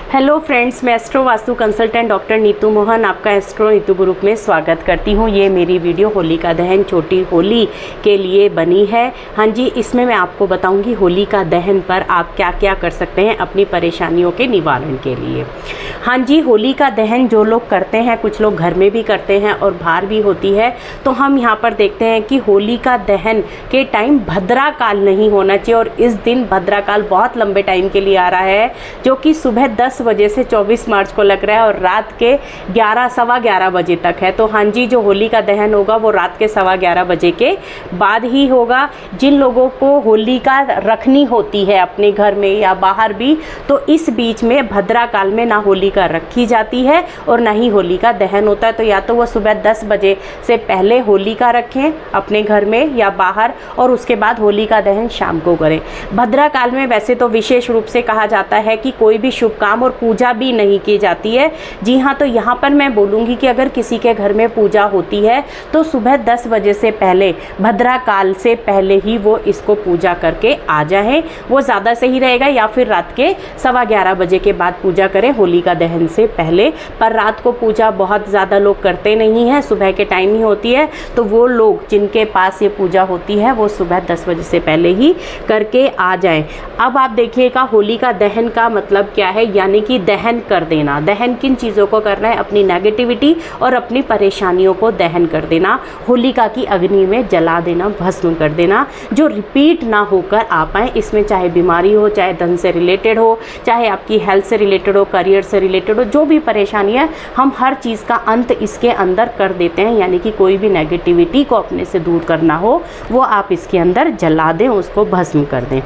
Hello friends, मैं astro vastu consultant doctor Neetu Mohan आपका astro Neetu group में स्वागत करती हूँ। ये मेरी वीडियो होलिका दहन छोटी होली के लिए बनी है। हाँ जी, इसमें मैं आपको बताऊँगी होलिका दहन पर आप क्या क्या कर सकते हैं अपनी परेशानियों के निवारण के लिए। हाँ जी, होलिका दहन जो लोग करते हैं, कुछ लोग घर में भी करते हैं और बाहर भी होती है। तो हम यहाँ पर देखते हैं कि होलिका दहन के टाइम भद्रा काल नहीं होना चाहिए और इस दिन भद्रा काल बहुत लंबे टाइम के लिए आ रहा है, जो कि सुबह 10 बजे से 24 मार्च को लग रहा है और रात के 11 सवा 11 बजे तक है। तो हाँ जी, जो होलिका दहन होगा वो रात के सवा 11 बजे के बाद ही होगा। जिन लोगों को होलिका रखनी होती है अपने घर में या बाहर भी, तो इस बीच में भद्रा काल में ना होलिका रखी जाती है और ना ही होलिका दहन होता है। तो या तो वो सुबह 10 बजे से पहले होलिका रखें अपने घर में या बाहर और उसके बाद होलिका दहन शाम को करें। भद्रा काल में वैसे तो विशेष रूप से कहा जाता है कि कोई भी शुभ काम और पूजा भी नहीं की जाती है। जी हाँ, तो यहाँ पर मैं बोलूँगी कि अगर किसी के घर में पूजा होती है तो सुबह 10 बजे से पहले, भद्रा काल से पहले ही वो इसको पूजा करके आ जाएं, वो ज़्यादा सही रहेगा। या फिर रात के सवा 11 बजे के बाद पूजा करें होलिका दहन से पहले। पर रात को पूजा बहुत ज़्यादा लोग करते नहीं हैं, सुबह के टाइम ही होती है। तो वो लोग जिनके पास ये पूजा होती है वो सुबह 10 बजे से पहले ही करके आ जाएं। अब आप देखिएगा होलिका दहन का मतलब क्या है, यानी कि दहन कर देना। दहन किन चीज़ों को करना है? अपनी नेगेटिविटी और अपनी परेशानियों को दहन कर देना, होलिका की अग्नि में जला देना, भस्म कर देना, जो रिपीट ना होकर आ पाए। इसमें चाहे बीमारी हो, चाहे धन से रिलेटेड हो, चाहे आपकी हेल्थ से रिलेटेड हो, करियर से रिलेटेड हो, जो भी परेशानी है, हम हर चीज़ का अंत इसके अंदर कर देते हैं। यानी कि कोई भी नेगेटिविटी को अपने से दूर करना हो वो आप इसके अंदर जला दें, उसको भस्म कर दें।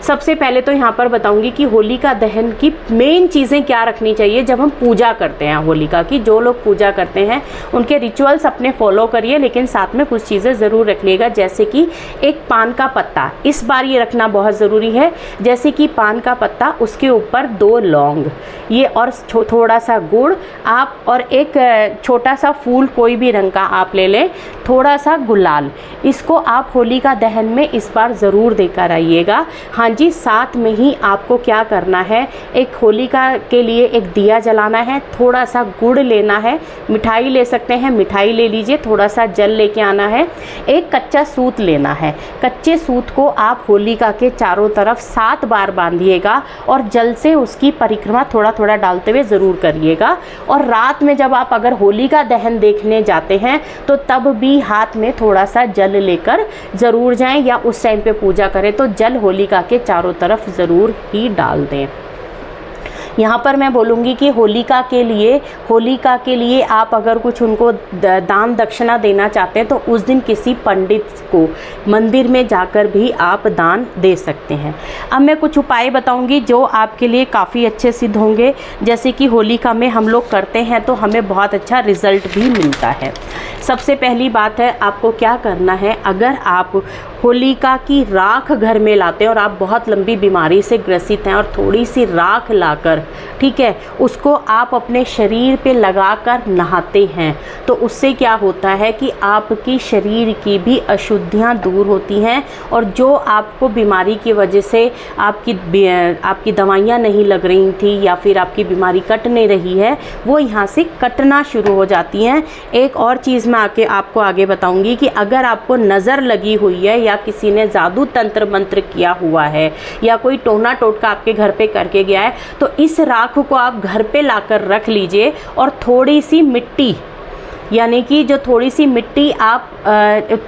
सबसे पहले तो यहाँ पर बताऊंगी कि होलिका दहन की मेन चीज़ें क्या रखनी चाहिए जब हम पूजा करते हैं होलिका की। जो लोग पूजा करते हैं उनके रिचुअल्स अपने फॉलो करिए, लेकिन साथ में कुछ चीज़ें ज़रूर रखिएगा, जैसे कि एक पान का पत्ता, इस बार ये रखना बहुत ज़रूरी है। जैसे कि पान का पत्ता, उसके ऊपर 2 लौंग, ये और थोड़ा सा गुड़ आप, और एक छोटा सा फूल कोई भी रंग का आप ले लें, थोड़ा सा गुलाल, इसको आप होलिका दहन में इस बार ज़रूर देकर आइएगा। हाँ जी, साथ में ही आपको क्या करना है, एक होलिका के लिए एक दिया जलाना है, थोड़ा सा गुड़ लेना है, मिठाई ले सकते हैं, मिठाई ले लीजिए, थोड़ा सा जल लेके आना है, एक कच्चा सूत लेना है। कच्चे सूत को आप होलिका के चारों तरफ 7 बार बांधिएगा और जल से उसकी परिक्रमा थोड़ा थोड़ा डालते हुए ज़रूर करिएगा। और रात में जब आप अगर होलिका दहन देखने जाते हैं तो तब भी हाथ में थोड़ा सा जल लेकर ज़रूर जाएं, या उस टाइम पे पूजा करें तो जल होलिका के चारों तरफ ज़रूर ही डाल दें। यहाँ पर मैं बोलूँगी कि होलिका के लिए आप अगर कुछ उनको दान दक्षिणा देना चाहते हैं तो उस दिन किसी पंडित को मंदिर में जाकर भी आप दान दे सकते हैं। अब मैं कुछ उपाय बताऊँगी जो आपके लिए काफ़ी अच्छे सिद्ध होंगे। जैसे कि होलिका में हम लोग करते हैं तो हमें बहुत अच्छा रिज़ल्ट भी मिलता है। सबसे पहली बात है, आपको क्या करना है, अगर आप होलिका की राख घर में लाते हैं और आप बहुत लंबी बीमारी से ग्रसित हैं और थोड़ी सी राख लाकर, ठीक है, उसको आप अपने शरीर पे लगाकर नहाते हैं, तो उससे क्या होता है कि आपकी शरीर की भी अशुद्धियां दूर होती हैं और जो आपको बीमारी की वजह से आपकी दवाइयां नहीं लग रही थी या फिर आपकी बीमारी कट नहीं रही है, वो यहाँ से कटना शुरू हो जाती हैं। एक और चीज़ मैं आपको आगे बताऊंगी कि अगर आपको नज़र लगी हुई है या किसी ने जादू तंत्र मंत्र किया हुआ है या कोई टोना टोटका आपके घर पे करके गया है, तो इस राख को आप घर पे लाकर रख लीजिए और थोड़ी सी मिट्टी, यानी कि जो थोड़ी सी मिट्टी आप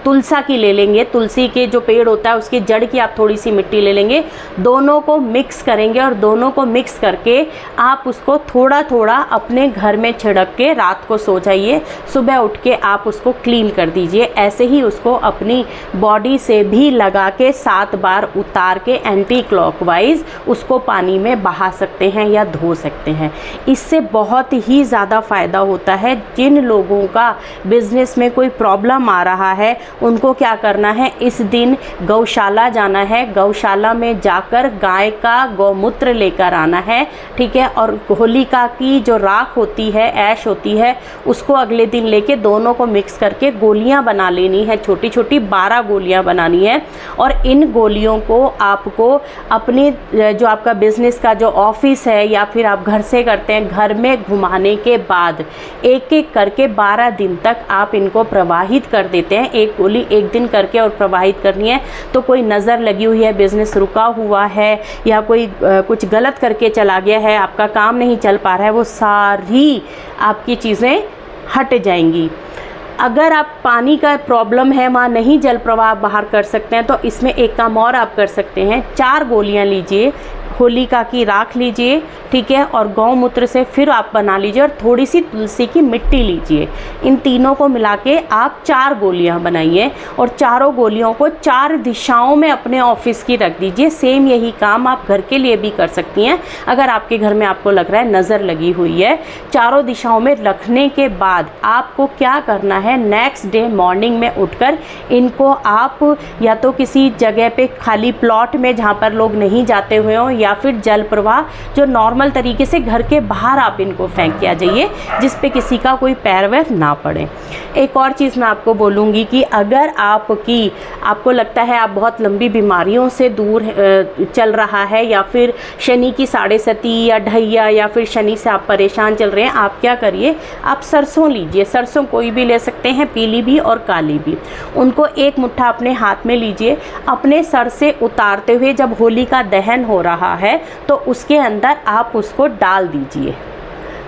तुलसा की ले लेंगे, तुलसी के जो पेड़ होता है उसकी जड़ की आप थोड़ी सी मिट्टी ले लेंगे, दोनों को मिक्स करेंगे और दोनों को मिक्स करके आप उसको थोड़ा थोड़ा अपने घर में छिड़क के रात को सो जाइए। सुबह उठ के आप उसको क्लीन कर दीजिए। ऐसे ही उसको अपनी बॉडी से भी लगा के 7 बार उतार के एंटी क्लॉकवाइज उसको पानी में बहा सकते हैं या धो सकते हैं। इससे बहुत ही ज़्यादा फ़ायदा होता है। जिन लोगों का बिजनेस में कोई प्रॉब्लम आ रहा है, उनको क्या करना है, इस दिन गौशाला जाना है, गौशाला में जाकर गाय का गौमूत्र लेकर आना है, ठीक है। और होलिका की जो राख होती है, ऐश होती है, उसको अगले दिन लेके दोनों को मिक्स करके गोलियां बना लेनी है, छोटी छोटी 12 गोलियां बनानी है। और इन गोलियों को आपको अपने जो आपका बिजनेस का जो ऑफिस है या फिर आप घर से करते हैं, घर में घुमाने के बाद एक एक करके 12 दिन तक आप इनको प्रवाहित कर देते हैं। एक गोली एक दिन करके और प्रवाहित करनी है। तो कोई नज़र लगी हुई है, बिजनेस रुका हुआ है या कोई कुछ गलत करके चला गया है, आपका काम नहीं चल पा रहा है, वो सारी आपकी चीज़ें हट जाएंगी। अगर आप पानी का प्रॉब्लम है, वहाँ नहीं जल प्रवाह बाहर कर सकते हैं, तो इसमें एक काम और आप कर सकते हैं। 4 गोलियां लीजिए, होलिका की राख लीजिए, ठीक है, और गौमूत्र से फिर आप बना लीजिए और थोड़ी सी तुलसी की मिट्टी लीजिए। इन तीनों को मिला के आप 4 गोलियां बनाइए और चारों गोलियों को 4 दिशाओं में अपने ऑफिस की रख दीजिए। सेम यही काम आप घर के लिए भी कर सकती हैं। अगर आपके घर में आपको लग रहा है नज़र लगी हुई है, चारों दिशाओं में रखने के बाद आपको क्या करना है, नेक्स्ट डे मॉर्निंग में उठकर इनको आप या तो किसी जगह पे खाली प्लॉट में जहाँ पर लोग नहीं जाते हुए हों, या फिर जल प्रवाह जो नॉर्मल तरीके से घर के बाहर आप इनको फेंक के आ जाइए, जिस पे किसी का कोई पैर वैर ना पड़े। एक और चीज़ मैं आपको बोलूँगी कि अगर आपको लगता है आप बहुत लंबी बीमारियों से दूर चल रहा है, या फिर शनि की 7.5 या ढैया या फिर शनि से आप परेशान चल रहे हैं, आप क्या करिए, आप सरसों लीजिए। सरसों कोई भी ले सकते हैं, पीली भी और काली भी। उनको एक मुट्ठा अपने हाथ में लीजिए, अपने सर से उतारते हुए जब होली का दहन हो रहा है तो उसके अंदर आप उसको डाल दीजिए,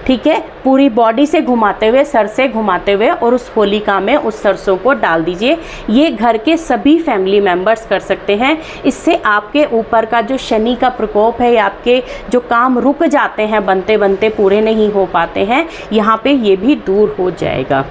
ठीक है। पूरी बॉडी से घुमाते हुए, सर से घुमाते हुए, और उस होलिका में उस सरसों को डाल दीजिए। ये घर के सभी फैमिली मेंबर्स कर सकते हैं। इससे आपके ऊपर का जो शनि का प्रकोप है, या आपके जो काम रुक जाते हैं, बनते बनते पूरे नहीं हो पाते हैं, यहाँ पे ये भी दूर हो जाएगा।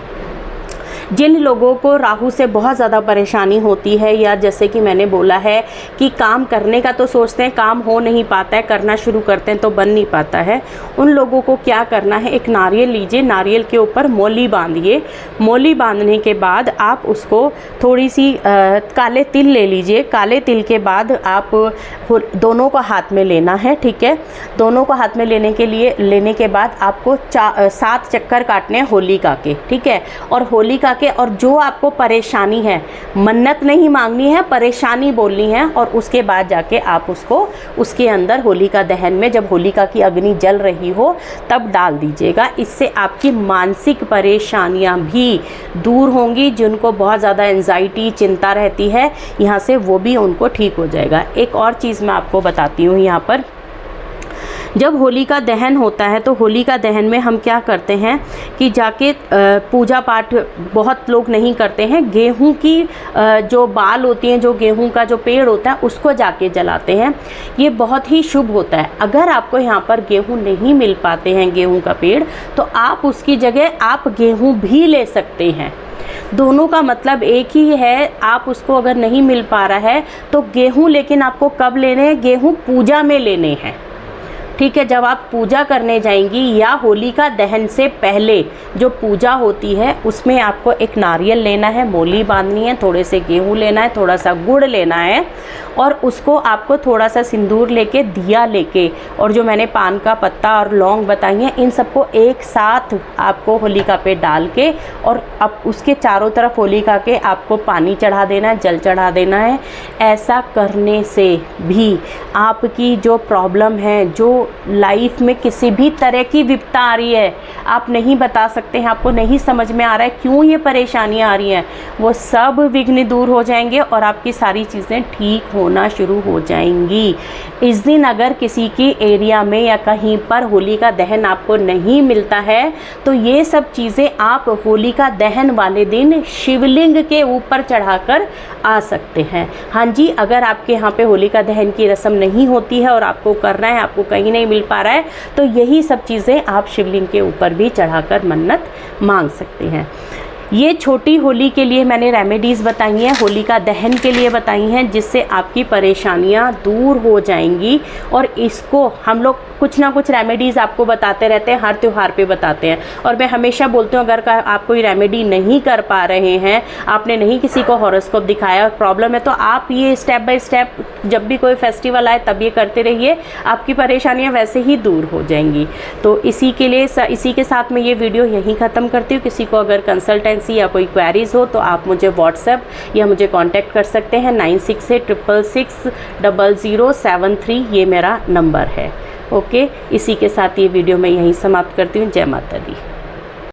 जिन लोगों को राहु से बहुत ज़्यादा परेशानी होती है, या जैसे कि मैंने बोला है कि काम करने का तो सोचते हैं, काम हो नहीं पाता है, करना शुरू करते हैं तो बन नहीं पाता है, उन लोगों को क्या करना है, एक नारियल लीजिए, नारियल के ऊपर मोली बांधिए। मोली बांधने के बाद आप उसको थोड़ी सी काले तिल ले लीजिए। काले तिल के बाद आप दोनों को हाथ में लेना है, ठीक है। दोनों को हाथ में लेने के बाद आपको 7 चक्कर काटने हैं होलिका के, ठीक है। और होलिका के, और जो आपको परेशानी है, मन्नत नहीं मांगनी है, परेशानी बोलनी है, और उसके बाद जाके आप उसको उसके अंदर होलिका दहन में, जब होलिका की अग्नि जल रही हो तब डाल दीजिएगा। इससे आपकी मानसिक परेशानियां भी दूर होंगी। जिनको बहुत ज़्यादा एंजाइटी, चिंता रहती है, यहाँ से वो भी उनको ठीक हो जाएगा। एक और चीज़ मैं आपको बताती हूँ, यहाँ पर जब होलिका दहन होता है तो होलिका दहन में हम क्या करते हैं कि जाके पूजा पाठ बहुत लोग नहीं करते हैं। गेहूं की जो बाल होती हैं, जो गेहूं का जो पेड़ होता है, उसको जाके जलाते हैं। ये बहुत ही शुभ होता है। अगर आपको यहाँ पर गेहूं नहीं मिल पाते हैं, गेहूं का पेड़, तो आप उसकी जगह आप गेहूं भी ले सकते हैं। दोनों का मतलब एक ही है। आप उसको अगर नहीं मिल पा रहा है तो गेहूं, लेकिन आपको कब लेने हैं, गेहूं पूजा में लेने हैं, ठीक है। जब आप पूजा करने जाएंगी या होलिका दहन से पहले जो पूजा होती है, उसमें आपको एक नारियल लेना है, मोली बांधनी है, थोड़े से गेहूं लेना है, थोड़ा सा गुड़ लेना है, और उसको आपको थोड़ा सा सिंदूर लेके, दिया लेके, और जो मैंने पान का पत्ता और लौंग बताई हैं, इन सबको एक साथ आपको होलिका पे डाल के, और अब उसके चारों तरफ होलिका के आपको पानी चढ़ा देना है, जल चढ़ा देना है। ऐसा करने से भी आपकी जो प्रॉब्लम है, जो लाइफ में किसी भी तरह की विपदा आ रही है, आप नहीं बता सकते हैं, आपको नहीं समझ में आ रहा है क्यों ये परेशानियां आ रही हैं, वो सब विघ्न दूर हो जाएंगे और आपकी सारी चीज़ें ठीक होना शुरू हो जाएंगी। इस दिन अगर किसी की एरिया में या कहीं पर होलिका दहन आपको नहीं मिलता है, तो ये सब चीज़ें आप होलिका दहन वाले दिन शिवलिंग के ऊपर चढ़ाकर आ सकते हैं। हाँ जी, अगर आपके यहाँ पे होलिका दहन की रस्म नहीं होती है और आपको करना है, आपको कहीं नहीं मिल पा रहा है, तो यही सब चीज़ें आप शिवलिंग के ऊपर भी चढ़ाकर मन्नत मांग सकते हैं। ये छोटी होली के लिए मैंने रेमेडीज़ बताई हैं, होलिका दहन के लिए बताई हैं, जिससे आपकी परेशानियां दूर हो जाएंगी। और इसको हम लोग कुछ ना कुछ रेमेडीज़ आपको बताते रहते हैं, हर त्यौहार पे बताते हैं। और मैं हमेशा बोलती हूँ, अगर आप कोई रेमेडी नहीं कर पा रहे हैं, आपने नहीं किसी को हॉरोस्कोप दिखाया, प्रॉब्लम है, तो आप ये स्टेप बाय स्टेप जब भी कोई फेस्टिवल आए तब ये करते रहिए, आपकी परेशानियाँ वैसे ही दूर हो जाएंगी। तो इसी के साथ मैं ये वीडियो यहीं ख़त्म करती हूँ। किसी को अगर कंसल्टेंसी या कोई क्वेरीज हो तो आप मुझे व्हाट्सएप या मुझे कांटेक्ट कर सकते हैं। 9686660073 ये मेरा नंबर है। ओके, इसी के साथ ये वीडियो मैं यहीं समाप्त करती हूँ। जय माता दी।